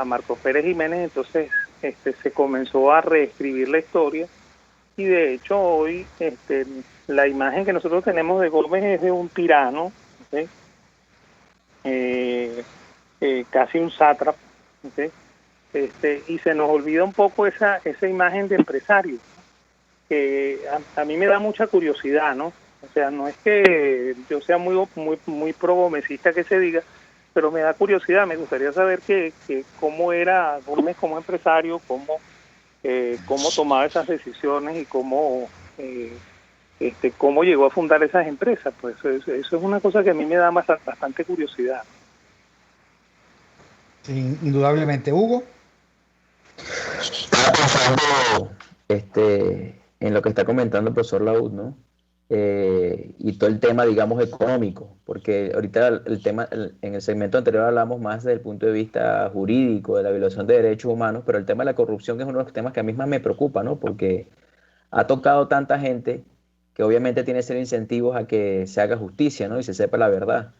Marcos Pérez Jiménez, entonces se comenzó a reescribir la historia, y de hecho hoy la imagen que nosotros tenemos de Gómez es de un tirano, ¿okay? Casi un sátrapa, ¿okay? Y se nos olvida un poco esa imagen de empresario, que a mí me da mucha curiosidad, ¿no? O sea, no es que yo sea muy pro-gomecista que se diga, pero me da curiosidad, me gustaría saber cómo era Gómez como empresario, cómo tomaba esas decisiones y cómo llegó a fundar esas empresas. Pues eso es una cosa que a mí me da bastante curiosidad. Sí, indudablemente. Hugo. Estaba pensando en lo que está comentando el profesor Laud, ¿no? Y todo el tema, digamos, económico, porque ahorita el tema, en el segmento anterior hablamos más desde el punto de vista jurídico, de la violación de derechos humanos, pero el tema de la corrupción es uno de los temas que a mí más me preocupa, ¿no? Porque ha tocado tanta gente que obviamente tiene cero incentivos a que se haga justicia, ¿no? Y se sepa la verdad.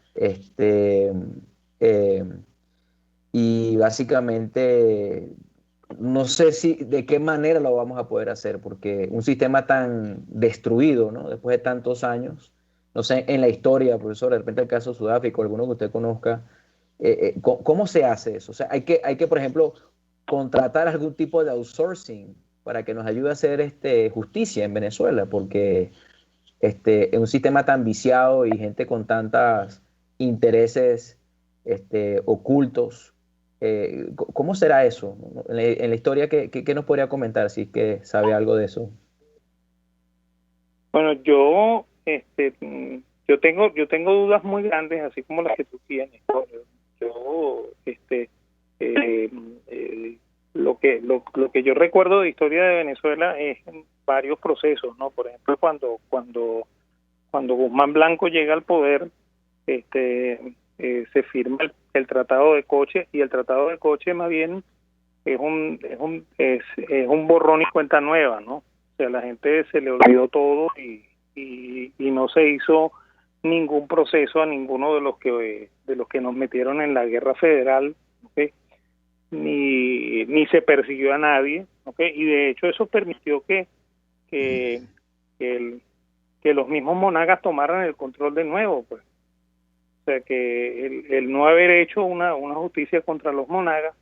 Y básicamente no sé de qué manera lo vamos a poder hacer, porque un sistema tan destruido, ¿no?, después de tantos años, no sé, en la historia, profesor, de repente el caso de Sudáfrica, alguno que usted conozca, ¿cómo se hace eso? O sea, hay que, por ejemplo, contratar algún tipo de outsourcing para que nos ayude a hacer justicia en Venezuela, porque en un sistema tan viciado y gente con tantos intereses ocultos, ¿cómo será eso? En la historia, ¿qué nos podría comentar, si es que sabe algo de eso? Bueno, yo tengo dudas muy grandes, así como las que tú tienes. Lo que yo recuerdo de historia de Venezuela es en varios procesos, ¿no? Por ejemplo, cuando cuando Guzmán Blanco llega al poder, se firma el Tratado de Coche, y el Tratado de Coche más bien es un borrón y cuenta nueva, ¿no? O sea, a la gente se le olvidó todo y no se hizo ningún proceso a ninguno de los que nos metieron en la guerra federal, ¿okay? Ni se persiguió a nadie, ¿okay? Y de hecho eso permitió que los mismos monagas tomaran el control de nuevo, pues. O sea, que el no haber hecho una justicia contra los monagas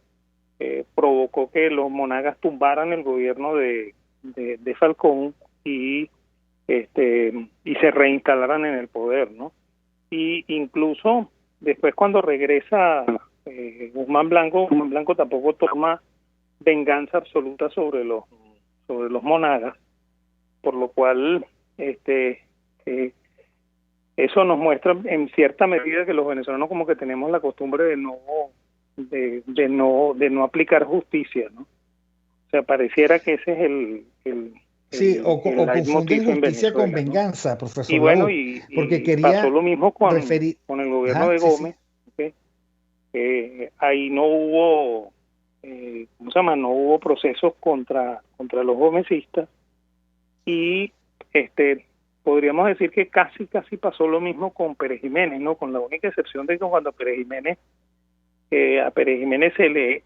provocó que los monagas tumbaran el gobierno de Falcón y se reinstalaran en el poder, ¿no? Y incluso después, cuando regresa Guzmán Blanco tampoco toma venganza absoluta sobre los monagas, por lo cual eso nos muestra en cierta medida que los venezolanos como que tenemos la costumbre de no aplicar justicia, ¿no? O sea, pareciera que ese es o confunden justicia con venganza, profesor. Y bueno, porque pasó lo mismo con el gobierno de Gómez. Sí. Ahí no hubo no hubo procesos contra los gomecistas, y podríamos decir que casi pasó lo mismo con Pérez Jiménez, ¿no? Con la única excepción de que cuando a Pérez Jiménez se le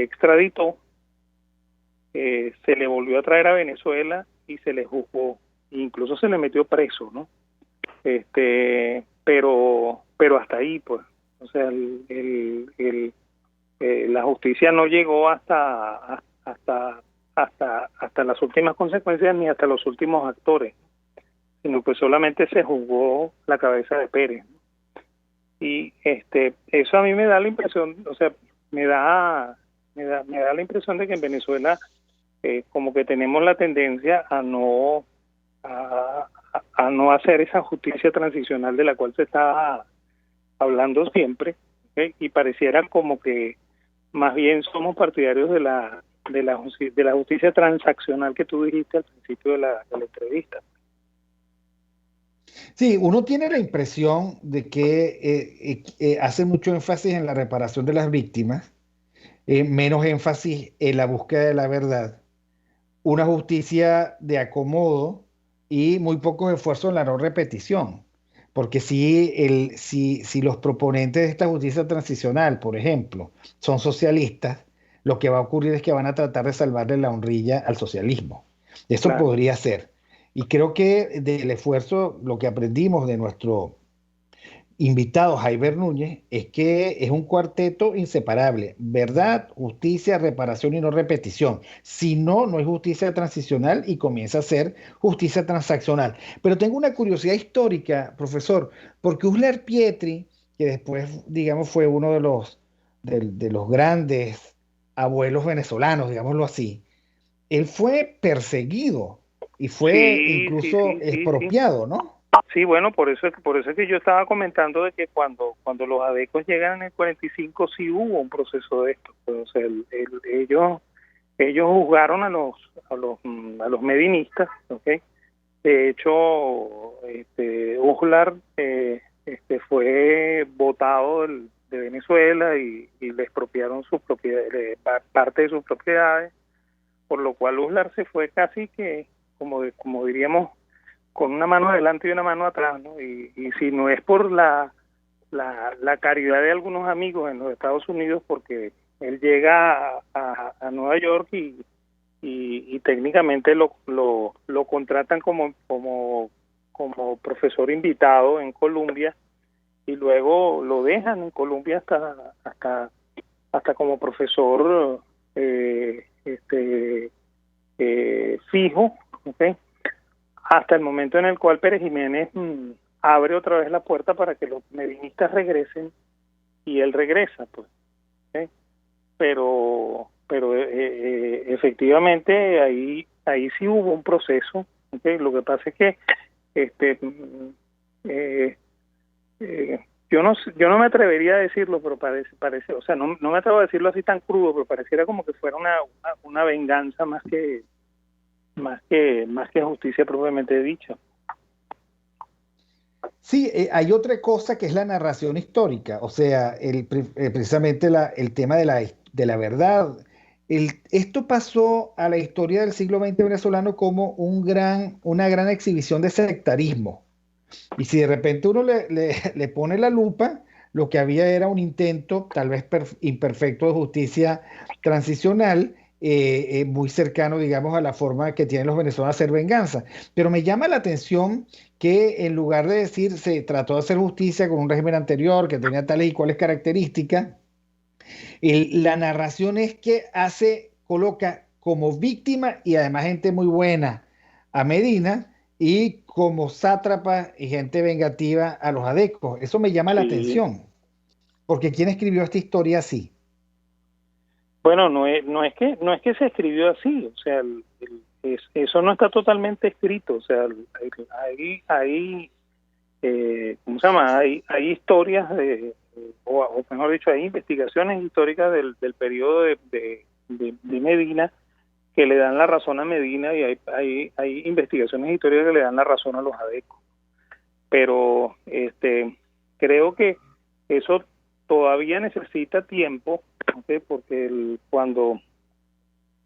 extraditó, se le volvió a traer a Venezuela y se le juzgó, incluso se le metió preso, ¿no? Pero hasta ahí, pues. O sea, la justicia no llegó hasta las últimas consecuencias ni hasta los últimos actores, sino que solamente se juzgó la cabeza de Pérez, ¿no? Y eso a mí me da la impresión, o sea, me da la impresión de que en Venezuela como que tenemos la tendencia a no hacer esa justicia transicional de la cual se está hablando siempre, ¿okay? Y pareciera como que más bien somos partidarios de la justicia transaccional que tú dijiste al principio de la entrevista. Sí, uno tiene la impresión de que hace mucho énfasis en la reparación de las víctimas, menos énfasis en la búsqueda de la verdad, una justicia de acomodo y muy pocos esfuerzos en la no repetición. Porque si los proponentes de esta justicia transicional, por ejemplo, son socialistas, lo que va a ocurrir es que van a tratar de salvarle la honrilla al socialismo. Eso Claro. podría ser. Y creo que del esfuerzo, lo que aprendimos de nuestro invitado Jaiber Núñez es que es un cuarteto inseparable: verdad, justicia, reparación y no repetición. Si no, no es justicia transicional y comienza a ser justicia transaccional. Pero tengo una curiosidad histórica, profesor, porque Uslar Pietri, que después, digamos, fue uno de los grandes abuelos venezolanos, digámoslo así, él fue perseguido y fue incluso expropiado, ¿no? Sí, bueno, por eso es que yo estaba comentando de que cuando los adecos llegan en el 45 sí hubo un proceso de esto. Pues, o sea, ellos juzgaron a los medinistas, ¿okay? De hecho, Uslar fue votado de Venezuela y le expropiaron sus propiedades, parte de sus propiedades, por lo cual Uslar se fue casi que, como diríamos, con una mano adelante y una mano atrás, ¿no? Y si no es por la caridad de algunos amigos en los Estados Unidos, porque él llega a Nueva York y técnicamente lo contratan como profesor invitado en Columbia, y luego lo dejan en Columbia hasta como profesor fijo, ¿okay? Hasta el momento en el cual Pérez Jiménez abre otra vez la puerta para que los medinistas regresen, y él regresa, pues. ¿Okay? Pero efectivamente ahí sí hubo un proceso, ¿okay? Lo que pasa es que yo no me atrevería a decirlo, pero parece, o sea, no me atrevo a decirlo así tan crudo, pero pareciera como que fuera una venganza más que justicia propiamente dicha. Sí, hay otra cosa que es la narración histórica, o sea, precisamente el tema de la verdad. Esto pasó a la historia del siglo XX venezolano como una gran exhibición de sectarismo. Y si de repente uno le pone la lupa, lo que había era un intento, tal vez imperfecto, de justicia transicional, muy cercano, digamos, a la forma que tienen los venezolanos de hacer venganza. Pero me llama la atención que en lugar de decir se trató de hacer justicia con un régimen anterior que tenía tales y cuales características, la narración es que coloca como víctima y además gente muy buena a Medina y como sátrapa y gente vengativa a los adecos. Eso me llama la Sí. atención, porque ¿quién escribió esta historia así? Bueno, no es que se escribió así, o sea, eso no está totalmente escrito, o sea, hay ¿cómo se llama? Hay historias o mejor dicho, hay investigaciones históricas del periodo de Medina que le dan la razón a Medina, y hay investigaciones históricas que le dan la razón a los adecos. Pero creo que eso todavía necesita tiempo, ¿okay? Porque cuando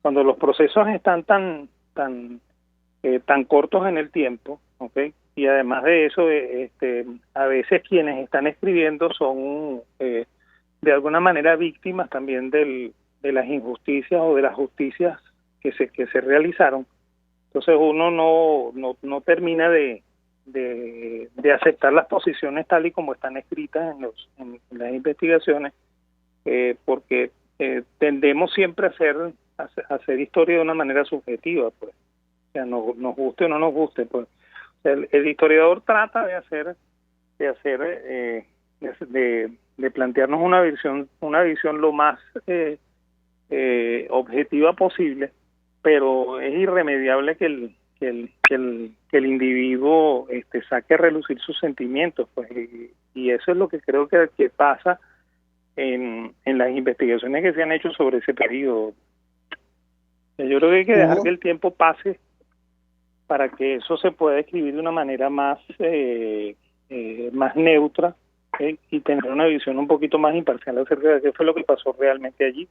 los procesos están tan cortos en el tiempo, ¿okay? Y además de eso, a veces quienes están escribiendo son de alguna manera víctimas también de las injusticias o de las justicias que se realizaron. Entonces uno no termina de aceptar las posiciones tal y como están escritas en las investigaciones, porque tendemos siempre a hacer historia de una manera subjetiva, pues. O sea, nos guste o no nos guste, pues. O sea, el historiador trata de plantearnos una visión lo más objetiva posible, pero es irremediable que el individuo saque a relucir sus sentimientos, pues, y eso es lo que creo que pasa en las investigaciones que se han hecho sobre ese periodo. Yo creo que hay que dejar que el tiempo pase para que eso se pueda escribir de una manera más neutra, y tener una visión un poquito más imparcial acerca de qué fue lo que pasó realmente allí.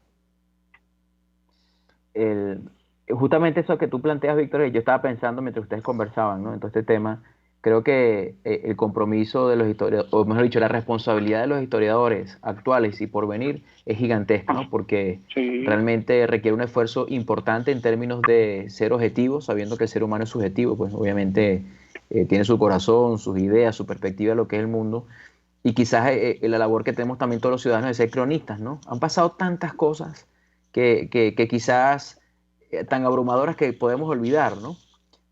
Justamente eso que tú planteas, Víctor, yo estaba pensando mientras ustedes conversaban, ¿no? En todo este tema, creo que el compromiso de los historiadores, o mejor dicho, la responsabilidad de los historiadores actuales y por venir es gigantesca, ¿no? Porque realmente requiere un esfuerzo importante en términos de ser objetivos, sabiendo que el ser humano es subjetivo, pues obviamente tiene su corazón, sus ideas, su perspectiva de lo que es el mundo, y quizás la labor que tenemos también todos los ciudadanos de ser cronistas, ¿no? Han pasado tantas cosas que quizás tan abrumadoras que podemos olvidar, ¿no?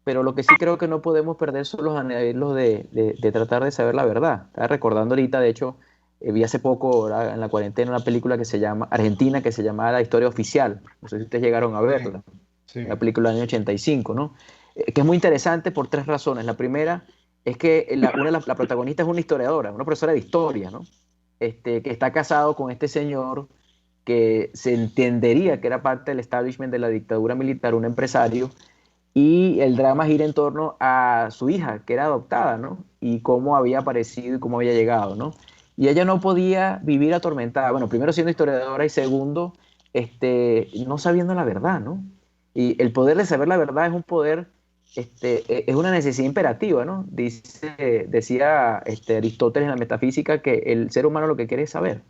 Pero lo que sí creo que no podemos perder son los anhelos de tratar de saber la verdad. Estaba recordando ahorita, de hecho, vi hace poco, ¿verdad?, en la cuarentena, una película que se llama Argentina, que se llama La Historia Oficial. No sé si ustedes llegaron a verla. Sí. La película del año 85, ¿no? Que es muy interesante por tres razones. La primera es que la protagonista es una historiadora, una profesora de historia, ¿no? Que está casado con este señor que se entendería que era parte del establishment de la dictadura militar, un empresario, y el drama gira en torno a su hija, que era adoptada, ¿no? Y cómo había aparecido y cómo había llegado, ¿no? Y ella no podía vivir atormentada, bueno, primero siendo historiadora y segundo, no sabiendo la verdad, ¿no? Y el poder de saber la verdad es un poder, es una necesidad imperativa, ¿no? Decía Aristóteles en la metafísica que el ser humano lo que quiere es saber.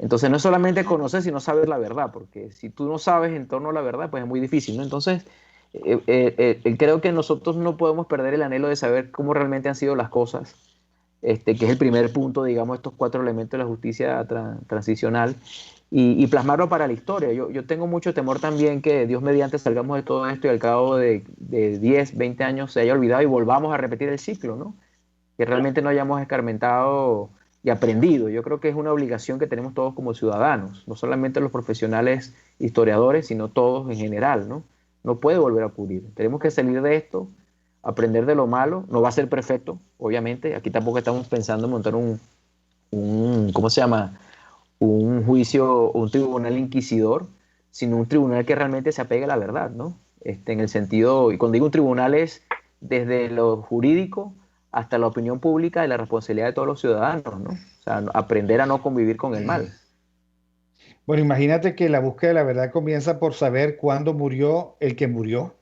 Entonces no es solamente conocer, sino saber la verdad, porque si tú no sabes en torno a la verdad, pues es muy difícil, ¿no? Entonces, creo que nosotros no podemos perder el anhelo de saber cómo realmente han sido las cosas, que es el primer punto, digamos, estos 4 elementos de la justicia transicional, y plasmarlo para la historia. Yo tengo mucho temor también que Dios mediante salgamos de todo esto y al cabo de 10, 20 años se haya olvidado y volvamos a repetir el ciclo, ¿no? Que realmente no hayamos escarmentado y aprendido. Yo creo que es una obligación que tenemos todos como ciudadanos, no solamente los profesionales historiadores, sino todos en general, ¿no? No puede volver a ocurrir. Tenemos que salir de esto, aprender de lo malo. No va a ser perfecto, obviamente. Aquí tampoco estamos pensando en montar ¿cómo se llama?, un juicio, un tribunal inquisidor, sino un tribunal que realmente se apegue a la verdad, ¿no? En el sentido, y cuando digo un tribunal es desde lo jurídico hasta la opinión pública y la responsabilidad de todos los ciudadanos, ¿no? O sea, aprender a no convivir con el mal. Bueno, imagínate que la búsqueda de la verdad comienza por saber cuándo murió el que murió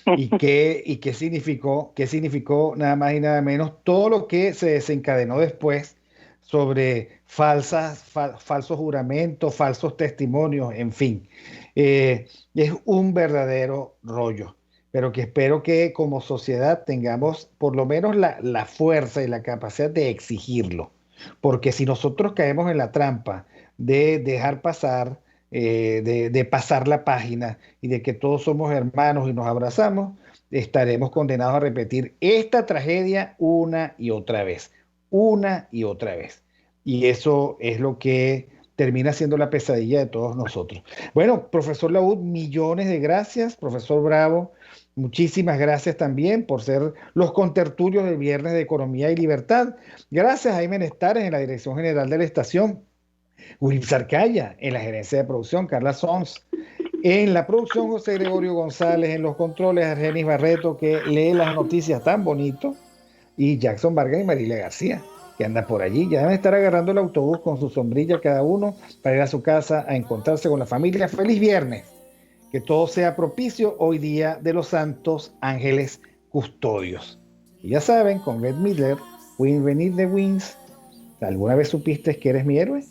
y qué significó nada más y nada menos todo lo que se desencadenó después sobre falsos juramentos, falsos testimonios, en fin. Es un verdadero rollo, pero que espero que como sociedad tengamos por lo menos la fuerza y la capacidad de exigirlo, porque si nosotros caemos en la trampa de dejar pasar, de pasar la página y de que todos somos hermanos y nos abrazamos, estaremos condenados a repetir esta tragedia una y otra vez. Y eso es lo que termina siendo la pesadilla de todos nosotros. Bueno, profesor Laúd, millones de gracias. Profesor Bravo, muchísimas gracias también por ser los contertulios del viernes de Economía y Libertad. Gracias a Jaime Nestares en la dirección general de la estación, Willy Zarcaya en la gerencia de producción, Carla Sons en la producción, José Gregorio González en los controles, Argenis Barreto que lee las noticias tan bonito, y Jackson Vargas y Marilia García que anda por allí. Ya deben estar agarrando el autobús con su sombrilla cada uno para ir a su casa a encontrarse con la familia. Feliz viernes, que todo sea propicio hoy día de los santos ángeles custodios. Y ya saben, con Bette Midler, Win Venir de Wings, ¿alguna vez supiste que eres mi héroe?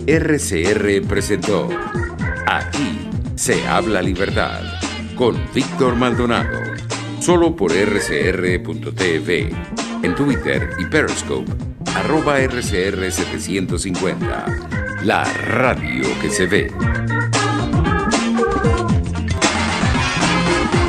RCR presentó Aquí se habla libertad con Víctor Maldonado, solo por rcr.tv, en Twitter y Periscope, @RCR750, la radio que se ve.